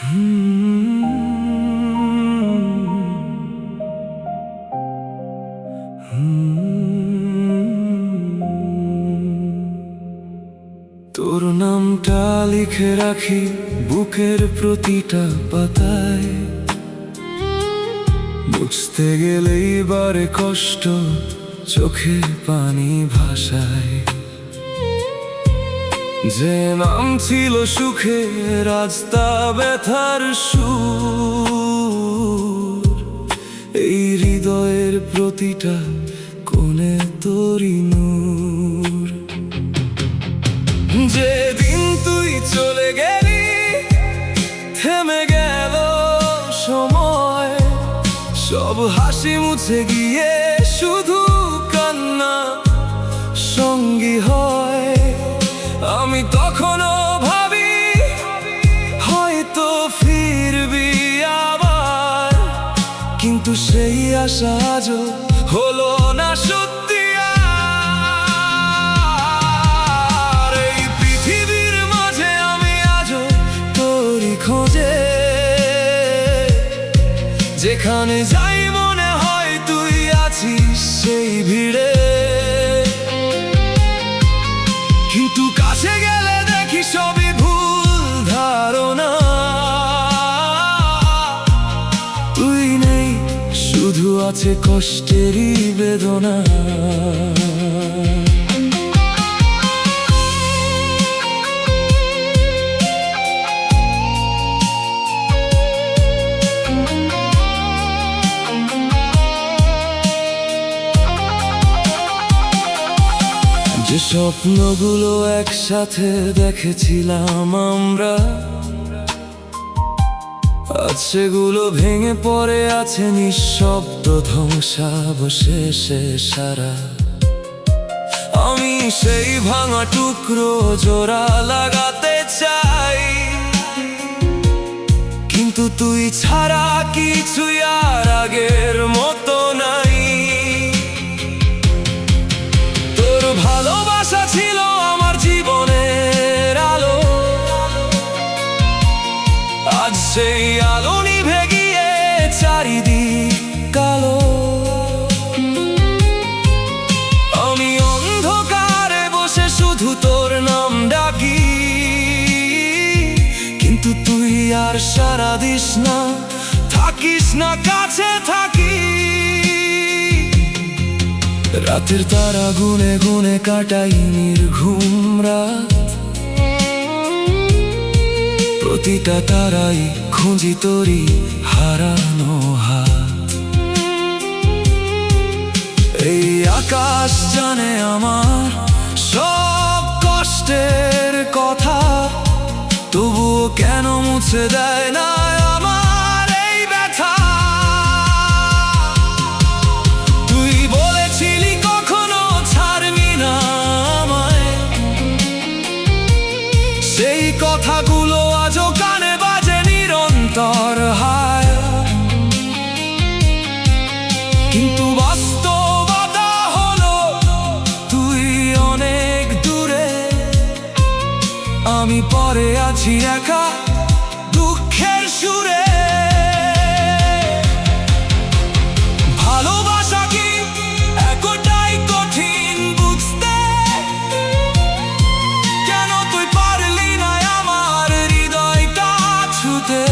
তোর নামটা লিখে রাখি বুকের প্রতিটা পাতায়, বুঝতে গেলেই বারে কষ্ট, চোখে পানি ভাসায়। যে নাম ছিল সুখের আজ তা ব্যথার সুর, এই হৃদয়ের প্রতিটা কোণে তোরই নূর। যেদিন তুই চলে গেলি থেমে গেল সময়, সব হাসি মুছে গিয়ে শুধু কান্না সঙ্গী হয়। আমি তখনও ভাবি হয়তো ফিরবি আবার, কিন্তু সেই আশা আজও হলো না সত্যি আর। এই পৃথিবীর মাঝে আমি আজও তোরই খোঁজে, যেখানে যাই মনে হয় তুই আছিস সেই ভিড়ে। কিন্তু কাছে গেলে দেখি সবই ভুল ধারণা, তুই নেই শুধু আছে কষ্টেরই বেদনা। যে স্বপ্নগুলো একসাথে দেখেছিলাম আমরা, আজ সেগুলো ভেঙে পড়ে আছে নিঃশব্দ ধ্বংসাবশেষে সারা। আমি সেই ভাঙা টুকরো জোড়া লাগাতে চাই, কিন্তু তুই ছাড়া কিছুই আর আগের মতো নাই। তোর ভালোবাসা ছিল আমার জীবনের আলো, আজ সেই আলো নিভে গিয়ে চারিদিক কালো। আমি অন্ধকারে বসে শুধু তোর নাম ডাকি, কিন্তু তুই আর সাড়া দিস না, থাকিস না কাছে থাকি। রাতের তারা গুনে গুনে কাটাই নির্ঘুম রাত, প্রতিটা তারাই খুঁজি তোরই হারানো হাত। এই আকাশ জানে আমার সব কষ্টের কথা, তবুও কেন মুছে দেয় না আমার এই ব্যথা। তুই বলেছিলি কখনো ছাড়বি না আমায়, সেই কথাগুলো আজও কানে বাজে নিরন্তর হায়। কিন্তু বাস্তবতা হলো তুই অনেক দূরে, আমি পড়ে আছি একা দুঃখের সুরে। ভালোবাসা কি এতটাই কঠিন বুঝতে, কেন তুই পারলি না আমার হৃদয়টা ছুঁতে।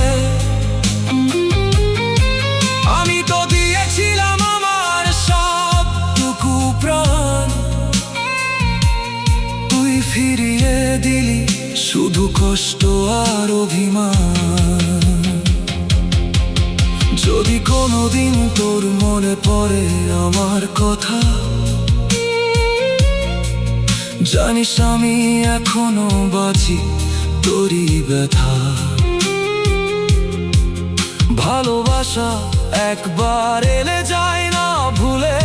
আমি তো দিয়েছিলাম আমার সবটুকু প্রাণ, তুই ফিরিয়ে দিলি শুধু কষ্ট আর অভিমান। যদি কোনোদিন তোর মনে পড়ে আমার কথা, জানিস আমি এখনো বাঁচি তোরই ব্যথা। ভালোবাসা একবার এলে যায় না ভুলে,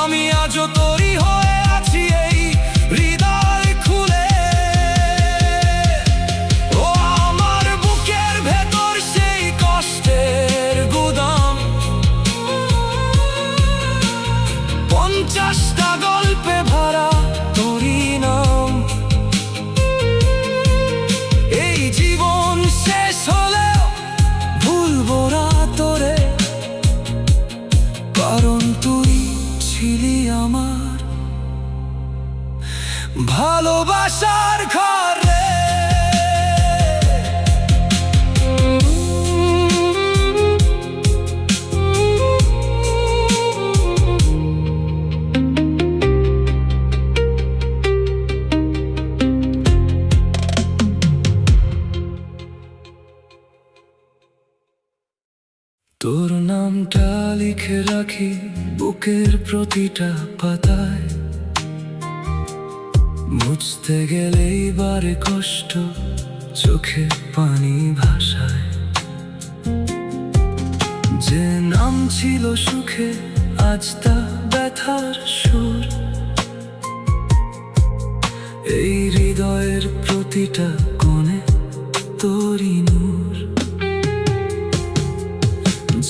আমি আজও তোরই হয়ে আছি এই হৃদয় খুলে। ও আমার বুকের ভেতর সেই কষ্টের গুদাম, 50টা গল্পে ভরা তোরই নাম। এই ভালোবাসার ঘরে। তোর নামটা লিখে রাখি বুকের প্রতিটা পাতায়, মুছতে গেলেই বারে কষ্ট, চোখে পানি ভাসায়। যে নাম ছিল সুখে আজ তা ব্যথার সুর, এই হৃদয়ের প্রতিটা কোণে তোরই নূর।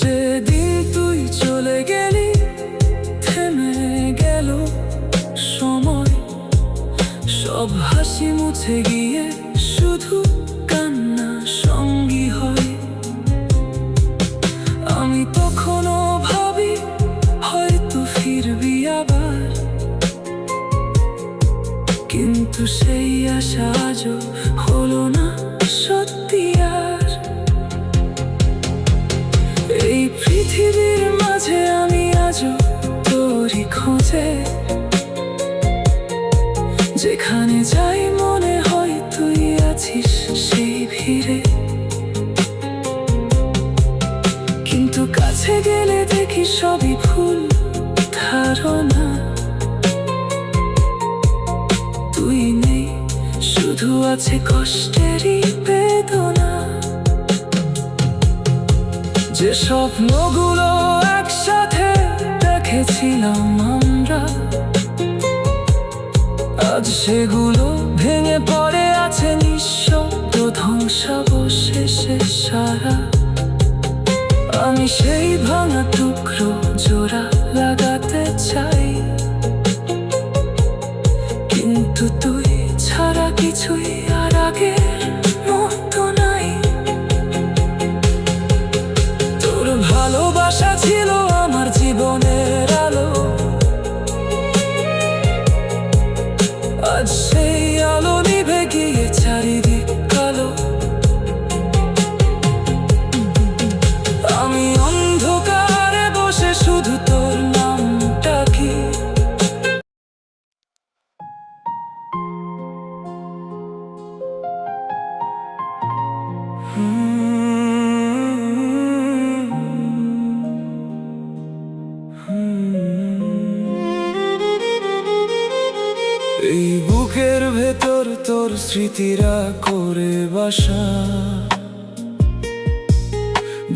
যেদিন তুই চলে গেলি থেমে গেল সময়, সব হাসি মুছে গিয়ে শুধু কান্না সঙ্গী হয়। আমি তখনও ভাবি হয়তো ফিরবি আবার, কিন্তু সেই আশা আজও হলো না সত্যি আর। এই পৃথিবীর মাঝে আমি আজও তোরই খোঁজে, যেখানে যাই মনে হয় তুই আছিস সেই ভিড়ে। কিন্তু কাছে গেলে দেখি সবই ভুল ধারণা, তুই নেই, শুধু আছে কষ্টেরই বেদনা। যে স্বপ্নগুলো একসাথে দেখেছিলাম আমরা, আজ সেগুলো ভেঙে পড়ে আছে নিঃশব্দ ধ্বংসাবশেষে সারা। আমি সেই ভাঙা টুকরো জোড়া লাগাতে চাই, কিন্তু তুই ছাড়া কিছুই আর আগের মতো নাই। তোর ভালোবাসা ছিল আমার জীবনের আলো, আজ সেই আলো নিভে গিয়ে চারিদিক কালো। আমি অন্ধকারে বসে শুধু তোর নামটা কি। এই বুকের ভেতর তোর স্মৃতিরা করে বাসা,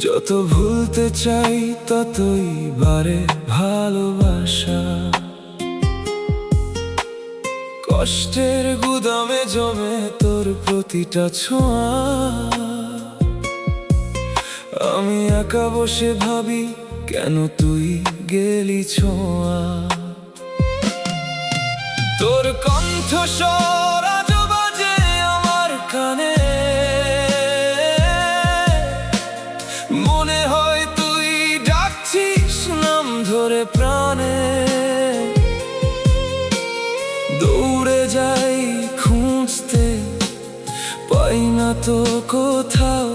যত ভুলতে চাই ততই বাড়ে ভালোবাসা। কষ্টের গুদামে জমে তোর প্রতিটা ছোঁয়া, আমি একা বসে ভাবি কেন তুই গেলি ছোঁয়া। তোর কণ্ঠস্বর আজও বাজে আমার কানে, মনে হয় তুই ডাকছিস নাম ধরে প্রাণে। দৌড়ে যাই খুঁজতে পাই না তো কোথাও,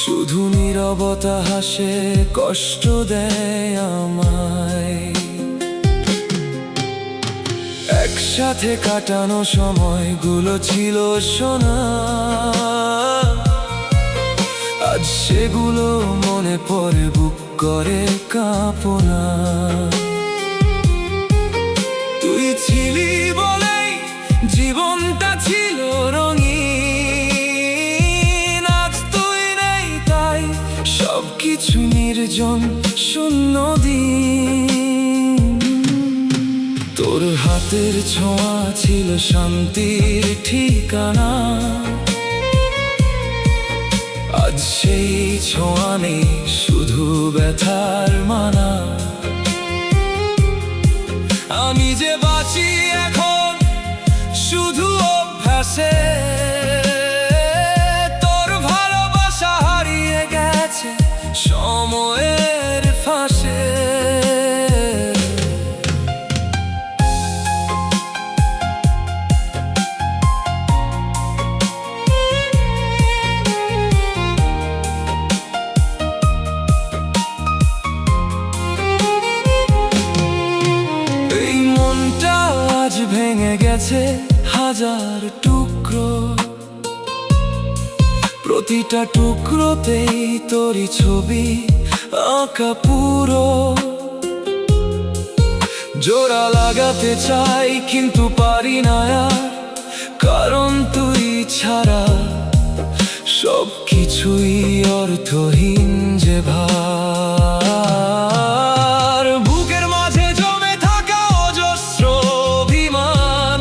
শুধু নীরবতা হাসে কষ্ট দেয় আমায়। একসাথে কাটানো সময়গুলো ছিল সোনা, আজ সেগুলো মনে পড়ে বুক করে কাঁপনা। তুই ছিলি বলেই জীবনটা ছিল রঙিন, আজ তুই নেই তাই সবকিছু নির্জন শূন্য দিন। তোর হাতের ছোঁয়া ছিল শান্তির ঠিকানা, আজ সেই ছোঁয়া নেই শুধু ব্যথার মানা। আমি যে বাঁচি এখন শুধু অভ্যাসে, তোর ভালোবাসা হারিয়ে গেছে সময়ের ফাঁসে। মনটা আজ ভেঙে গেছে হাজার টুকরো, প্রতিটা টুকরোতেই তোরই ছবি আঁকা পুরো। জোড়া লাগাতে চাই কিন্তু পারি না আর, কারণ তুই ছাড়া সব কিছুই অর্থহীন যে ভার। বুকের মাঝে জমে থাকা অজস্র অভিমান,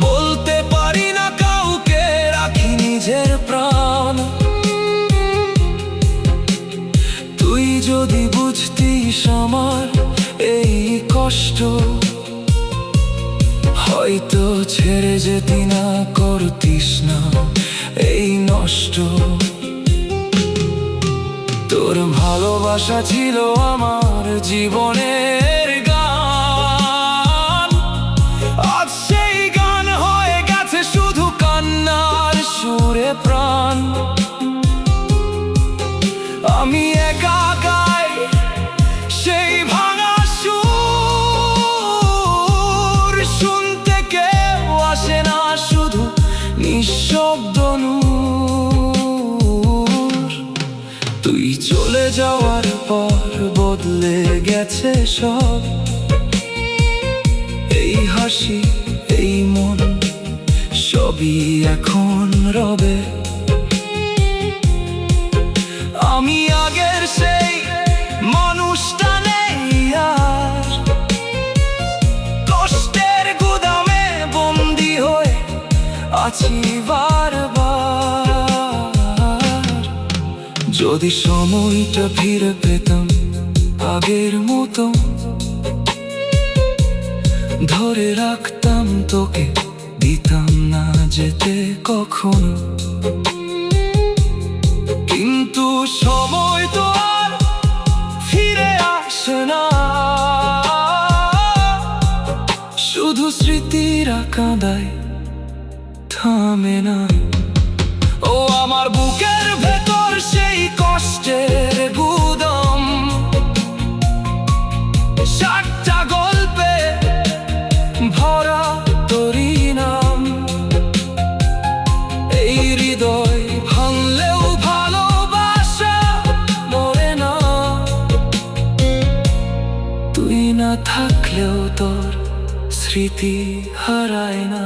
বলতে পারি না কাউকে, রাখি নিজের প্রাণ। তুই যদি বুঝতিস আমার এই কষ্ট, হয়তো ছেড়ে যেতি না, করতিস না এই নষ্ট। তোর ভালোবাসা ছিল আমার জীবনের গান, আজ সেই গান হয়ে গেছে শুধু কান্নার সুরে প্রাণ। আমি একা গাই সেই ভাঙা সুর, শুনতে কেউ আসে না, শুধু নিঃশব্দ নূর। তুই চলে যাওয়ার পর বদলে গেছে সব, এই হাসি এই মন সবই এখন রবে। আমি আগের সেই মানুষটা নেই আর, কষ্টের গুদামে বন্দি হয়ে আছি বারবার। যদি সময়টা ফিরে পেতাম আগের মতো, ধরে রাখতাম তোকে, দিতাম না যেতে কখনো। কিন্তু সময় তো আর ফিরে আসে না, শুধু স্মৃতিরা কাঁদায়, থামে না। ও আমার বুকের ভেতর সেই কষ্টের গুদাম, সাতটা গল্পে ভরা তোরই নাম। এই হৃদয় ভাঙলেও ভালোবাসা মরে না, তুই না থাকলেও তোর স্মৃতি হারায় না।